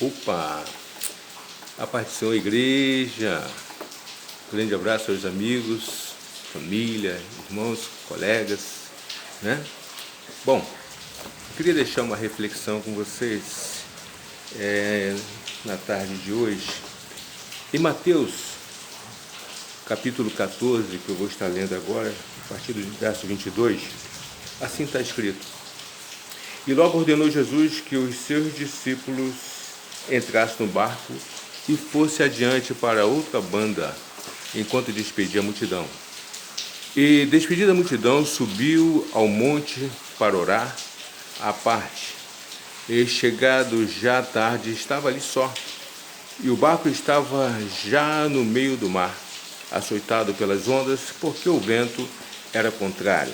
Opa! A paz do Senhor, igreja. Grande abraço aos amigos, família, irmãos, colegas, né? Bom, eu queria deixar uma reflexão com vocês na tarde de hoje. Em Mateus, capítulo 14, que eu vou estar lendo agora, a partir do verso 22, assim está escrito: E logo ordenou Jesus que os seus discípulos entrassem no barco e fosse adiante para outra banda, enquanto despedia a multidão. E, despedida a multidão, subiu ao monte para orar à parte. E, chegado já tarde, estava ali só. E o barco estava já no meio do mar, açoitado pelas ondas, porque o vento era contrário.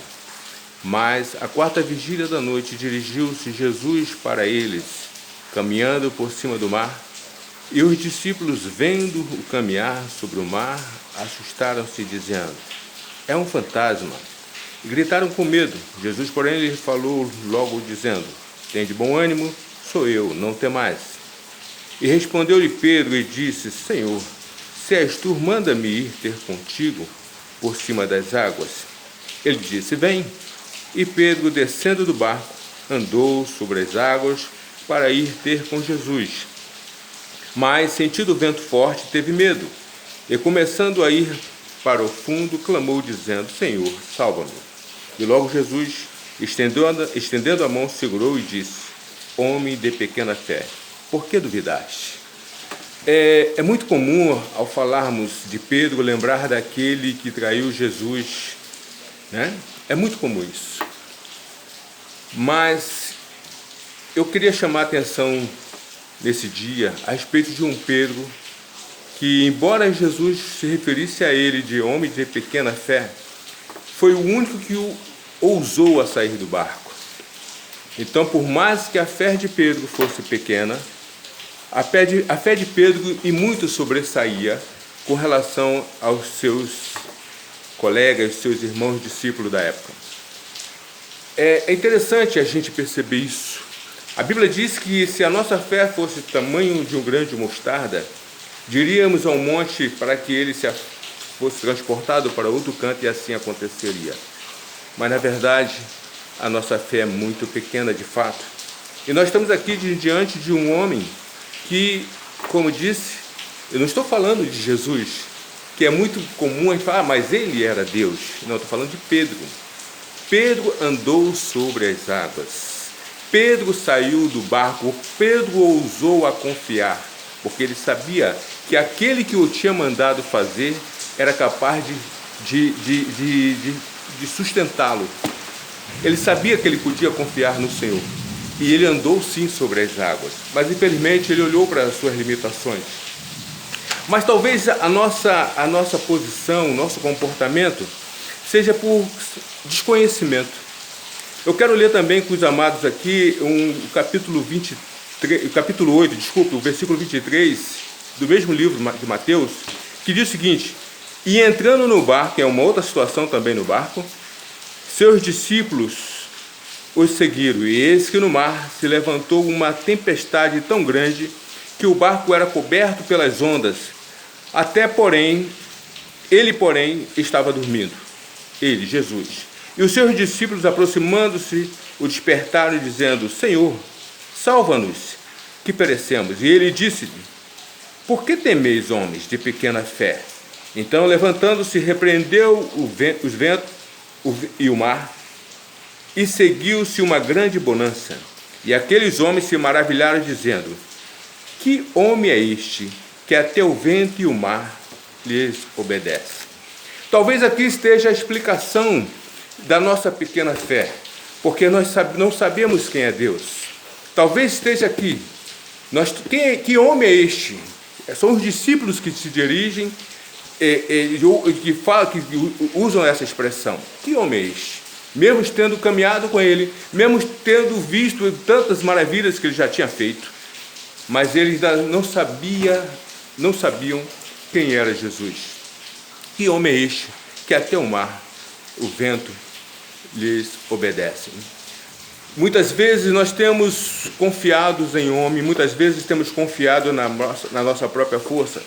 Mas, à quarta vigília da noite, dirigiu-se Jesus para eles, caminhando por cima do mar. E os discípulos, vendo-o caminhar sobre o mar, assustaram-se, dizendo: É um fantasma. E gritaram com medo. Jesus, porém, lhes falou logo, dizendo: Tende bom ânimo, sou eu, não temais. E respondeu-lhe Pedro e disse: Senhor, se és tu, manda-me ir ter contigo por cima das águas. Ele disse: Vem. E Pedro, descendo do barco, andou sobre as águas para ir ter com Jesus. Mas, sentindo o vento forte, teve medo. E, começando a ir para o fundo, clamou, dizendo: Senhor, salva-me. E logo Jesus, estendendo a mão, segurou e disse: Homem de pequena fé, por que duvidaste? É muito comum, ao falarmos de Pedro, lembrar daquele que traiu Jesus, né? É muito comum isso. Mas eu queria chamar a atenção nesse dia a respeito de um Pedro que, embora Jesus se referisse a ele de homem de pequena fé, foi o único que o ousou a sair do barco. Então, por mais que a fé de Pedro fosse pequena, a fé de Pedro e muito sobressaía com relação aos seus colegas, seus irmãos discípulos da época. É interessante a gente perceber isso. A Bíblia diz que se a nossa fé fosse o tamanho de um grão de mostarda, diríamos a um monte para que ele fosse transportado para outro canto e assim aconteceria. Mas na verdade, a nossa fé é muito pequena de fato. E nós estamos aqui diante de um homem que, como disse, eu não estou falando de Jesus, que é muito comum a gente falar, mas ele era Deus. Não, eu estou falando de Pedro. Pedro andou sobre as águas. Pedro saiu do barco. Pedro ousou a confiar, porque ele sabia que aquele que o tinha mandado fazer era capaz de sustentá-lo. Ele sabia que ele podia confiar no Senhor. E ele andou sim sobre as águas. Mas infelizmente ele olhou para as suas limitações. Mas talvez a nossa posição, o nosso comportamento seja por desconhecimento. Eu quero ler também com os amados aqui o capítulo 8, o versículo 23 do mesmo livro de Mateus, que diz o seguinte: E entrando no barco, é uma outra situação também no barco, seus discípulos os seguiram, e eis que no mar se levantou uma tempestade tão grande que o barco era coberto pelas ondas, ele, porém, estava dormindo. Ele, Jesus. E os seus discípulos, aproximando-se, o despertaram, dizendo: Senhor, salva-nos, que perecemos. E ele disse-lhe: Por que temeis, homens de pequena fé? Então, levantando-se, repreendeu os ventos e o mar, e seguiu-se uma grande bonança. E aqueles homens se maravilharam, dizendo: Que homem é este, que até o vento e o mar lhes obedecem? Talvez aqui esteja a explicação da nossa pequena fé, porque nós não sabemos quem é Deus. Talvez esteja aqui. Que homem é este? São os discípulos que se dirigem, que usam essa expressão. Que homem é este? Mesmo tendo caminhado com ele, mesmo tendo visto tantas maravilhas que ele já tinha feito, mas eles não sabiam quem era Jesus. Que homem é este, que até o mar, o vento, lhes obedecem? Muitas vezes nós temos confiado em homem, muitas vezes temos confiado na nossa própria força.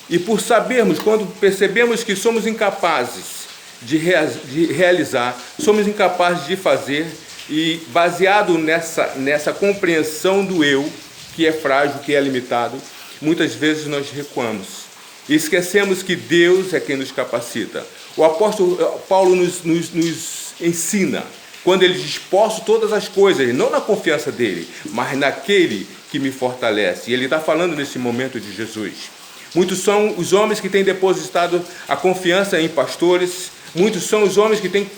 E por sabermos, quando percebemos que somos incapazes de realizar, somos incapazes de fazer, e baseado nessa compreensão do eu, que é frágil, que é limitado, muitas vezes nós recuamos. E esquecemos que Deus é quem nos capacita. O apóstolo Paulo nos ensina, quando ele diz: posso todas as coisas, não na confiança dele, mas naquele que me fortalece. E ele está falando nesse momento de Jesus. Muitos são os homens que têm depositado a confiança em pastores, muitos são os homens que têm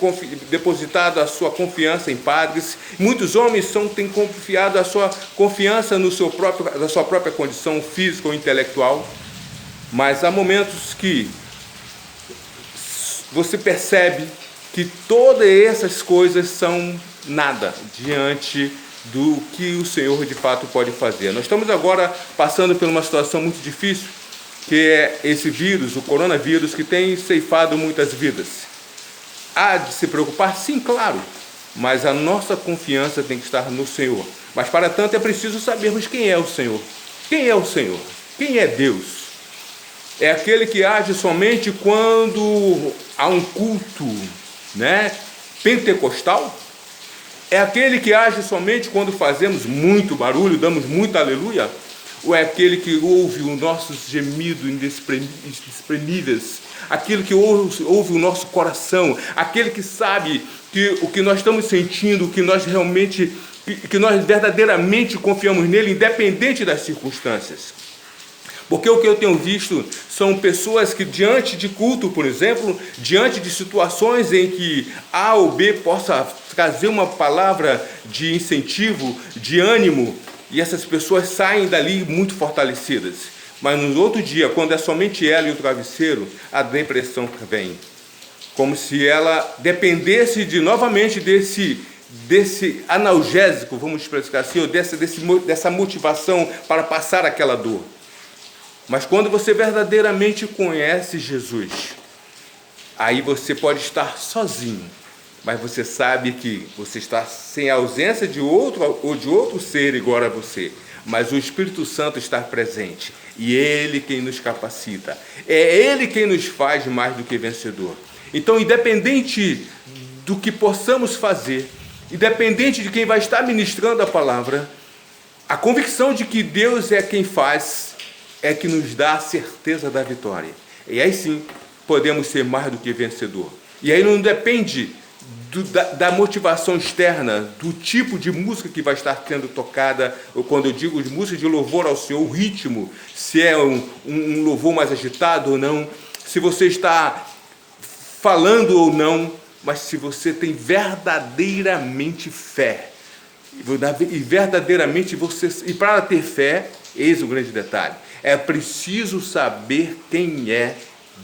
depositado a sua confiança em padres, muitos homens têm confiado a sua confiança na sua própria condição física ou intelectual. Mas há momentos que você percebe que todas essas coisas são nada diante do que o Senhor de fato pode fazer. Nós estamos agora passando por uma situação muito difícil, que é esse vírus, o coronavírus, que tem ceifado muitas vidas. Há de se preocupar? Sim, claro, mas a nossa confiança tem que estar no Senhor. Mas para tanto é preciso sabermos quem é o Senhor. Quem é o Senhor? Quem é Deus? É aquele que age somente quando há um culto, pentecostal? É aquele que age somente quando fazemos muito barulho, damos muito aleluia? Ou é aquele que ouve os nossos gemidos inexprimíveis, aquele que ouve o nosso coração, aquele que sabe que o que nós estamos sentindo, que nós verdadeiramente confiamos nele, independente das circunstâncias? Porque o que eu tenho visto são pessoas que, diante de culto, por exemplo, diante de situações em que A ou B possa trazer uma palavra de incentivo, de ânimo, e essas pessoas saem dali muito fortalecidas. Mas no outro dia, quando é somente ela e o travesseiro, a depressão vem. Como se ela dependesse novamente desse analgésico, vamos explicar assim, ou dessa motivação para passar aquela dor. Mas quando você verdadeiramente conhece Jesus, aí você pode estar sozinho, mas você sabe que você está sem a ausência de outro ou de outro ser igual a você, mas o Espírito Santo está presente, e Ele quem nos capacita, é Ele quem nos faz mais do que vencedor. Então, independente do que possamos fazer, independente de quem vai estar ministrando a palavra, a convicção de que Deus é quem faz é que nos dá a certeza da vitória. E aí sim, podemos ser mais do que vencedor. E aí não depende da motivação externa, do tipo de música que vai estar sendo tocada, ou quando eu digo de música de louvor ao Senhor, o ritmo, se é um louvor mais agitado ou não, se você está falando ou não, mas se você tem verdadeiramente fé, e verdadeiramente e para ter fé, eis o grande detalhe, é preciso saber quem é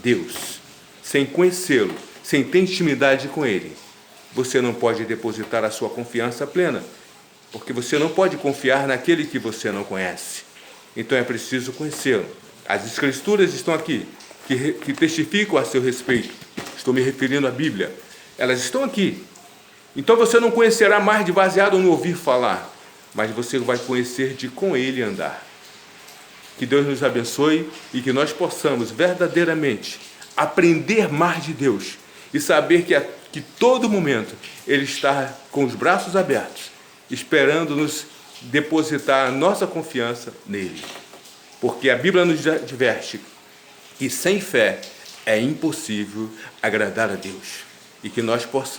Deus. Sem conhecê-lo, sem ter intimidade com Ele, você não pode depositar a sua confiança plena, porque você não pode confiar naquele que você não conhece. Então é preciso conhecê-lo. As Escrituras estão aqui, que testificam a seu respeito. Estou me referindo à Bíblia. Elas estão aqui. Então você não conhecerá mais de baseado no ouvir falar, mas você vai conhecer de com Ele andar. Que Deus nos abençoe e que nós possamos verdadeiramente aprender mais de Deus e saber que todo momento Ele está com os braços abertos, esperando nos depositar a nossa confiança nele. Porque a Bíblia nos adverte que sem fé é impossível agradar a Deus, e que nós possamos